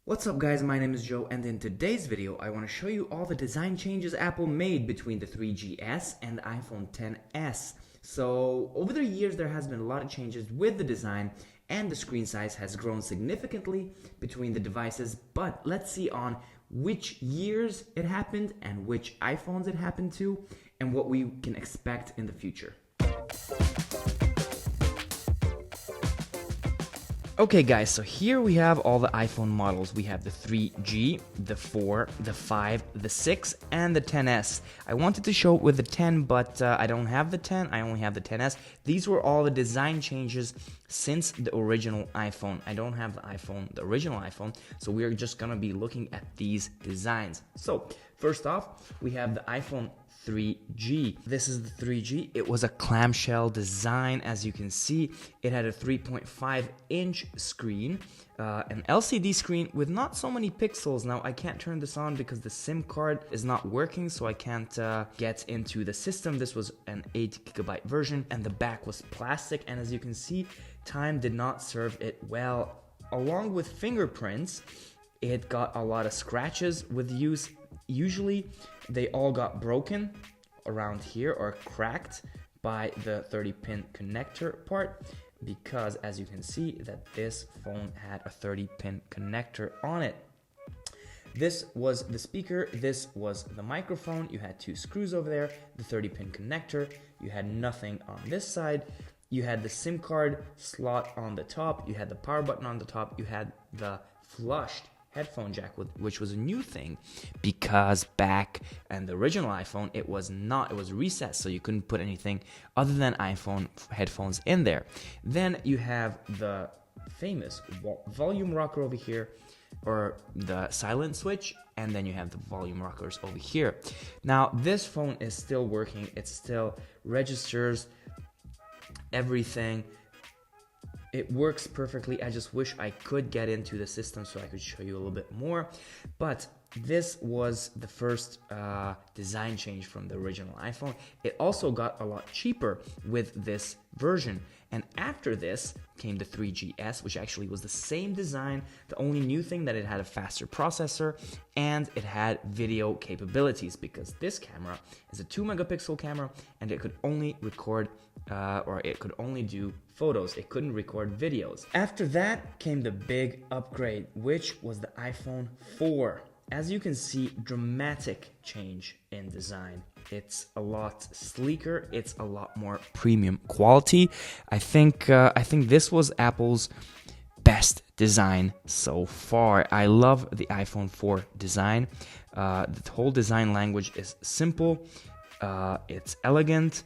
What's up guys, my name is Joe, and in today's video I want to show you all the design changes Apple made between the 3GS and the iPhone XS. So over the years there has been a lot of changes with the design, and the screen size has grown significantly between the devices, but let's see on which years it happened and which iPhones it happened to and what we can expect in the future. Okay guys, so here we have all the iPhone models. We have the 3G, the 4, the 5, the 6, and the XS. I wanted to show it with the 10, but I don't have the 10, I only have the XS. These were all the design changes since the original iPhone. I don't have the original iPhone, so we're just gonna be looking at these designs. So, first off, we have the iPhone 3G. This is the 3G. It was a clamshell design. As you can see, it had a 3.5-inch screen, an LCD screen with not so many pixels. Now I can't turn this on because the SIM card is not working, so I can't get into the system. This was an 8GB version, and the back was plastic, and as you can see, time did not serve it well. Along with fingerprints, it got a lot of scratches with use. Usually they all got broken around here or cracked by the 30-pin connector part, because as you can see that this phone had a 30-pin connector on it. This was the speaker, this was the microphone, you had two screws over there, the 30-pin connector, you had nothing on this side, you had the SIM card slot on the top, you had the power button on the top, you had the flushed headphone jack, which was a new thing, because back in the original iPhone it was recessed, so you couldn't put anything other than iPhone headphones in there. Then you have the famous volume rocker over here, or the silent switch, and then you have the volume rockers over here. Now this phone is still working, it still registers everything. It works perfectly. I just wish I could get into the system so I could show you a little bit more. But this was the first design change from the original iPhone. It also got a lot cheaper with this version. And after this came the 3GS, which actually was the same design. The only new thing that it had a faster processor and it had video capabilities, because this camera is a 2-megapixel camera and it could only record or it could only do photos. It couldn't record videos. After that came the big upgrade, which was the iPhone 4. As you can see, dramatic change in design. It's a lot sleeker. It's a lot more premium quality. I think this was Apple's best design so far. I love the iPhone 4 design. The whole design language is simple. It's elegant.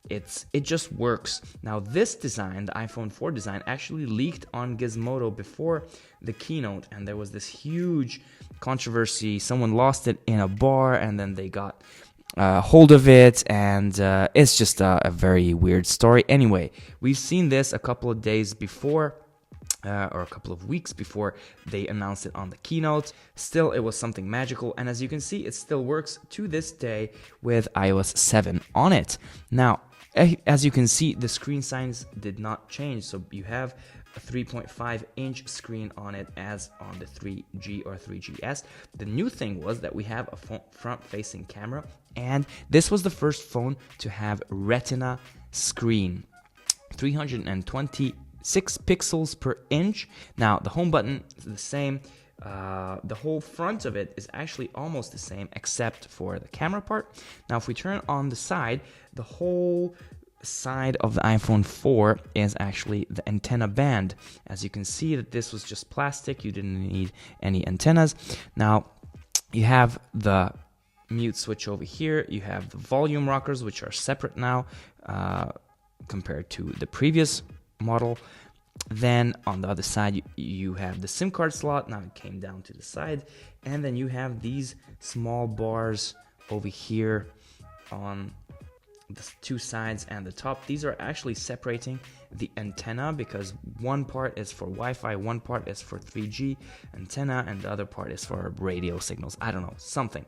It just works. Now this design, the iPhone 4 design, actually leaked on Gizmodo before the keynote, and there was this huge controversy. Someone lost it in a bar, and then they got hold of it, and it's just a very weird story. Anyway, we've seen this a couple of days before, or a couple of weeks before they announced it on the keynote. Still, it was something magical, and as you can see, it still works to this day with iOS 7 on it. Now, as you can see, the screen size did not change, so you have a 3.5-inch screen on it as on the 3G or 3GS. The new thing was that we have a front-facing camera, and this was the first phone to have Retina screen, 326 pixels per inch. Now the home button is the same. The whole front of it is actually almost the same except for the camera part. Now if we turn on the side, the whole side of the iPhone 4 is actually the antenna band. As you can see that this was just plastic, you didn't need any antennas. Now you have the mute switch over here, you have the volume rockers, which are separate now compared to the previous model. Then on the other side you have the SIM card slot. Now it came down to the side, and then you have these small bars over here on the two sides and the top. These are actually separating the antenna, because one part is for Wi-Fi, one part is for 3G antenna, and the other part is for radio signals. I don't know, something.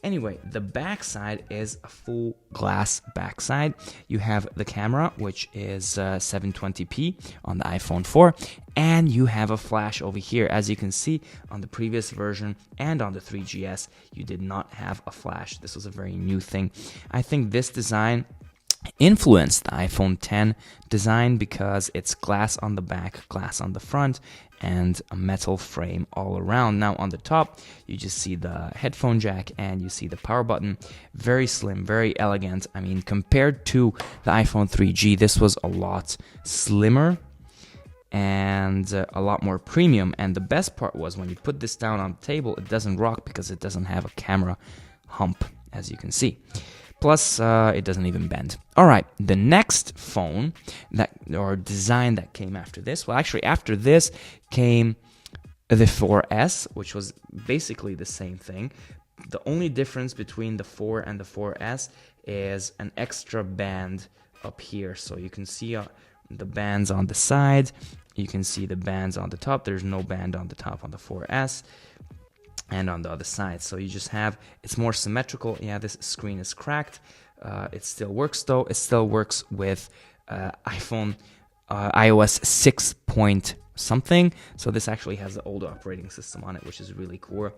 Anyway, the backside is a full glass backside. You have the camera, which is 720p on the iPhone 4, and you have a flash over here. As you can see on the previous version and on the 3GS, you did not have a flash. This was a very new thing. I think this design influenced the iPhone 10 design because it's glass on the back, glass on the front, and a metal frame all around. Now on the top, you just see the headphone jack and you see the power button. Very slim, very elegant. I mean, compared to the iPhone 3G, this was a lot slimmer and a lot more premium. And the best part was when you put this down on the table, it doesn't rock because it doesn't have a camera hump, as you can see. Plus, it doesn't even bend. All right, the next phone or design that came after this, well, actually after this came the 4S, which was basically the same thing. The only difference between the 4 and the 4S is an extra band up here. So you can see the bands on the side. You can see the bands on the top. There's no band on the top on the 4S. And on the other side, so you just have, it's more symmetrical. Yeah, this screen is cracked. It still works though. It still works with iOS 6 point something. So this actually has the older operating system on it, which is really cool.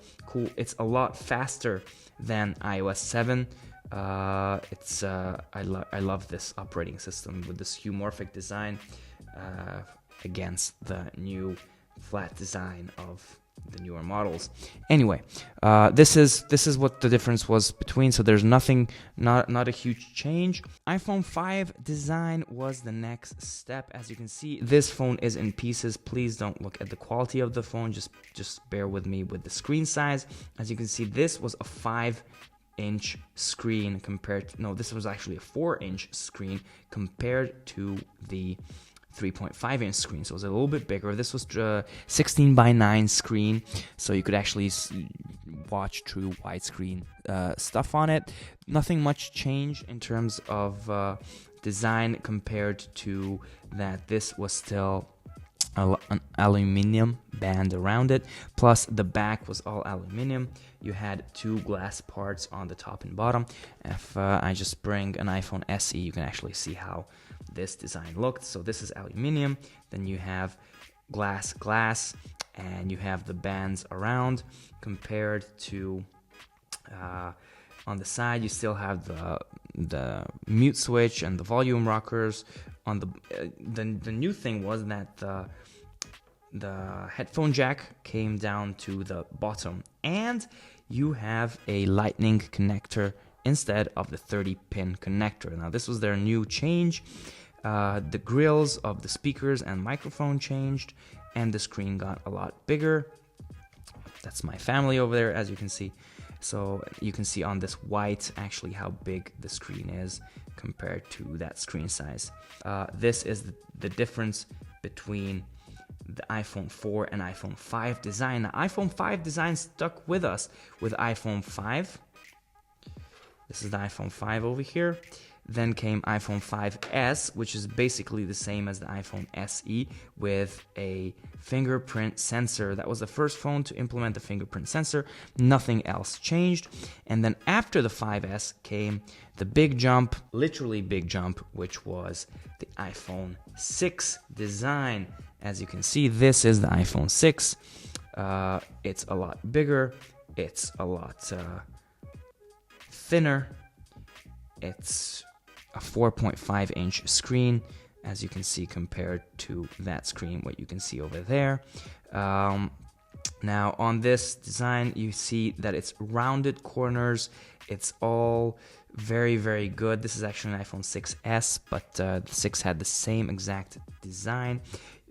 It's a lot faster than iOS 7. I love this operating system with this humorphic design against the new flat design of the newer models. Anyway, this is what the difference was between. So there's nothing, not a huge change. iPhone 5 design was the next step. As you can see, this phone is in pieces. Please don't look at the quality of the phone. Just bear with me with the screen size. As you can see, this was a 5-inch screen compared to, no, this was actually a 4-inch screen compared to the 3.5-inch screen, so it was a little bit bigger. This was 16:9 screen, so you could actually watch true widescreen stuff on it. Nothing much changed in terms of design compared to that. This was still an aluminum band around it, plus the back was all aluminum. You had 2 glass parts on the top and bottom. If I just bring an iPhone SE, you can actually see how this design looked. So this is aluminum, then you have glass, and you have the bands around. Compared to on the side, you still have the mute switch and the volume rockers. On the new thing was that the headphone jack came down to the bottom, and you have a lightning connector instead of the 30-pin connector. Now this was their new change. The grills of the speakers and microphone changed, and the screen got a lot bigger. That's my family over there, as you can see. So you can see on this white actually how big the screen is compared to that screen size. This is the difference between the iPhone 4 and iPhone 5 design. The iPhone 5 design stuck with us with iPhone 5. This is the iPhone 5 over here. Then came iPhone 5S, which is basically the same as the iPhone SE with a fingerprint sensor. That was the first phone to implement the fingerprint sensor. Nothing else changed. And then after the 5S came the big jump, literally big jump, which was the iPhone 6 design. As you can see, this is the iPhone 6. It's a lot bigger. It's a lot thinner. It's a 4.5-inch screen, as you can see, compared to that screen, what you can see over there. Now, on this design, you see that it's rounded corners. It's all very, very good. This is actually an iPhone 6S, but the 6 had the same exact design.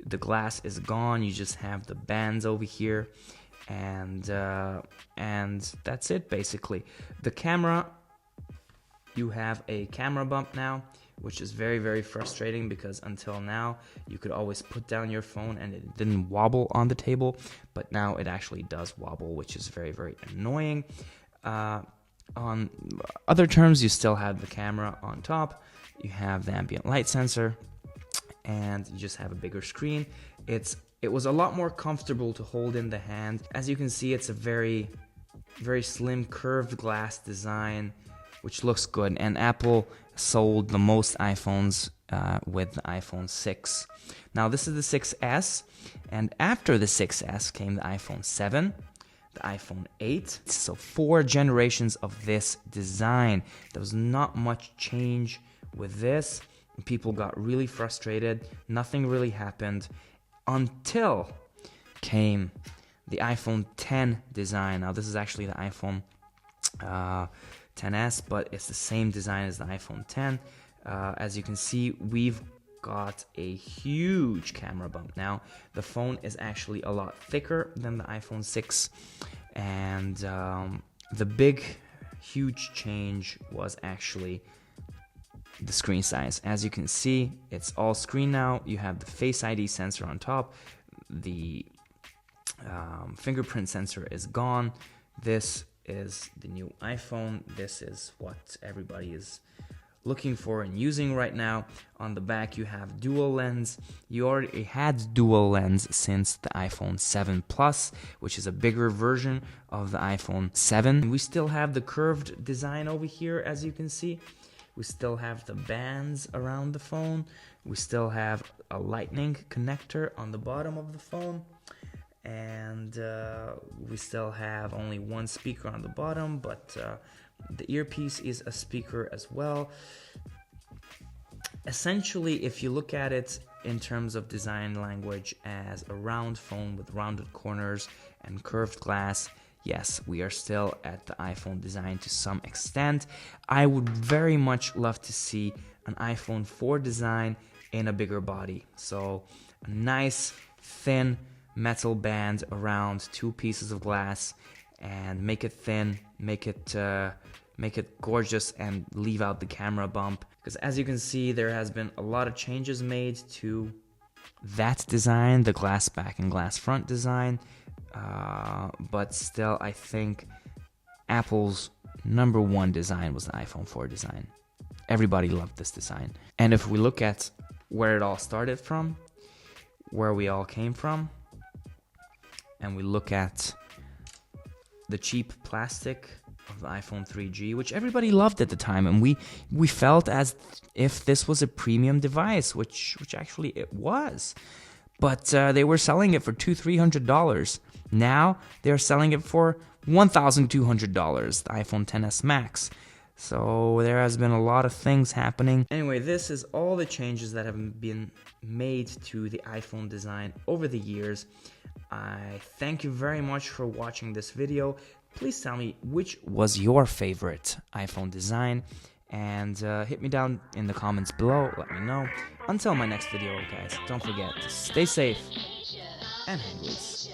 The glass is gone. You just have the bands over here, and that's it, basically. The camera, you have a camera bump now, which is very, very frustrating because until now you could always put down your phone and it didn't wobble on the table, but now it actually does wobble, which is very, very annoying. On other terms, you still have the camera on top, you have the ambient light sensor, and you just have a bigger screen. It was a lot more comfortable to hold in the hand. As you can see, it's a very very slim curved glass design, which looks good. And Apple sold the most iPhones with the iPhone 6. Now this is the 6S, and after the 6S came the iPhone 7, the iPhone 8. So 4 generations of this design. There was not much change with this. People got really frustrated. Nothing really happened until came the iPhone 10 design. Now this is actually the iPhone 10s, but it's the same design as the iPhone 10. As you can see, we've got a huge camera bump now. The phone is actually a lot thicker than the iPhone 6, and the big huge change was actually the screen size. As you can see, it's all screen now. You have the Face ID sensor on top. The fingerprint sensor is gone. This is the new iPhone. This is what everybody is looking for and using right now. On the back you have dual lens. You already had dual lens since the iPhone 7 Plus, which is a bigger version of the iPhone 7. We still have the curved design over here, as you can see. We still have the bands around the phone. We still have a lightning connector on the bottom of the phone. And we still have only one speaker on the bottom, but the earpiece is a speaker as well. Essentially, if you look at it in terms of design language as a round phone with rounded corners and curved glass, yes, we are still at the iPhone design to some extent. I would very much love to see an iPhone 4 design in a bigger body. So a nice, thin metal band around 2 pieces of glass, and make it thin, make it gorgeous, and leave out the camera bump. Because as you can see, there has been a lot of changes made to that design, the glass back and glass front design. But still, I think Apple's #1 design was the iPhone 4 design. Everybody loved this design. And if we look at where it all started from, where we all came from, and we look at the cheap plastic of the iPhone 3G, which everybody loved at the time, and we felt as if this was a premium device, which actually it was. But they were selling it for $200-300. Now they're selling it for $1,200, the iPhone XS Max. So there has been a lot of things happening. Anyway, this is all the changes that have been made to the iPhone design over the years. I thank you very much for watching this video. Please tell me which was your favorite iPhone design, and hit me down in the comments below. Let me know. Until my next video, guys, don't forget to stay safe and hang loose.